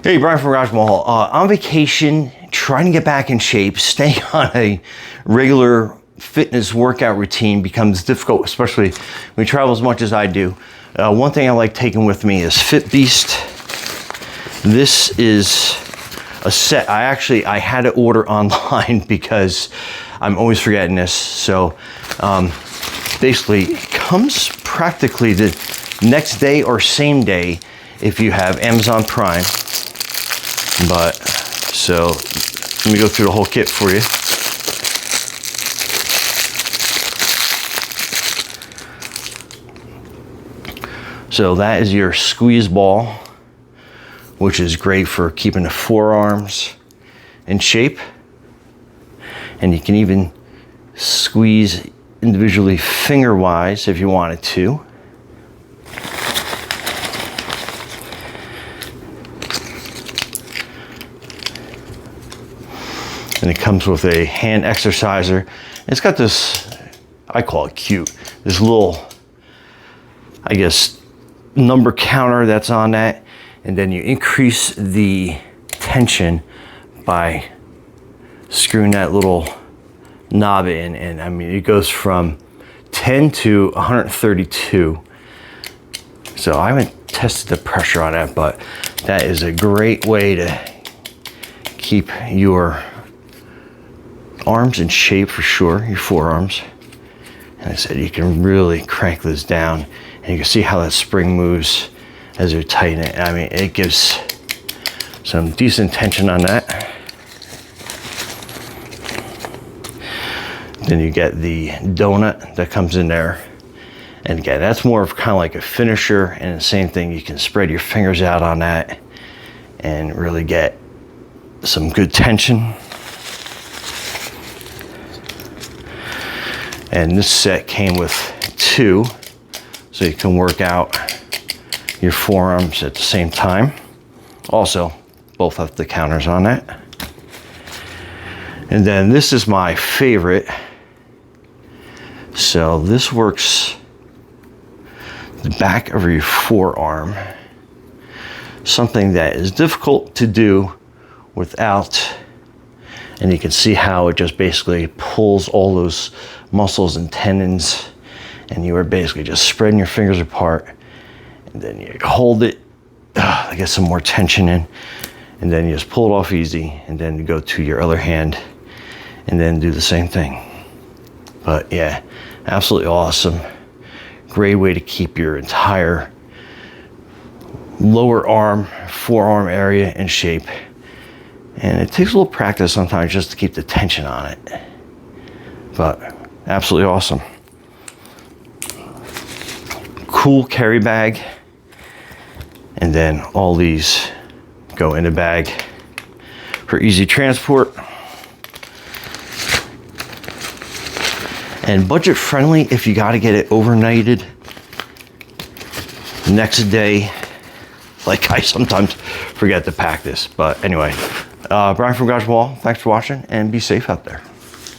Hey, Brian from Garage Mall. On vacation, trying to get back in shape, staying on a regular fitness workout routine becomes difficult, especially when you travel as much as I do. One thing I like taking with me is FitBeast. This is a set I had to order online because I'm always forgetting this. So basically, it comes practically the next day or same day if you have Amazon Prime. But so let me go through the whole kit for you. So that is your squeeze ball, which is great for keeping the forearms in shape. And you can even squeeze individually finger-wise if you wanted to. And it comes with a hand exerciser. It's got this, I call it cute, this little, I guess, number counter that's on that. And then you increase the tension by screwing that little knob in. And I mean, it goes from 10 to 132. So I haven't tested the pressure on that, but that is a great way to keep your arms in shape for sure, your forearms. And I said, you can really crank this down and you can see how that spring moves as you tighten it. I mean, it gives some decent tension on that. Then you get the donut that comes in there. And again, that's more of kind of like a finisher, and the same thing, you can spread your fingers out on that and really get some good tension. And this set came with two, so you can work out your forearms at the same time. Also, both have the counters on that. And then this is my favorite. So this works the back of your forearm. Something that is difficult to do without, and you can see how it just basically pulls all those muscles and tendons, and you are basically just spreading your fingers apart, and then you hold it to get some more tension in, and then you just pull it off easy, and then you go to your other hand and then do the same thing. But yeah, absolutely awesome. Great way to keep your entire lower arm, forearm area in shape. And it takes a little practice sometimes just to keep the tension on it. But absolutely awesome. Cool carry bag. And then all these go in a bag for easy transport. And budget friendly if you gotta get it overnighted. Next day, like I sometimes forget to pack this. But anyway, Brian from Garage Mall, thanks for watching and be safe out there.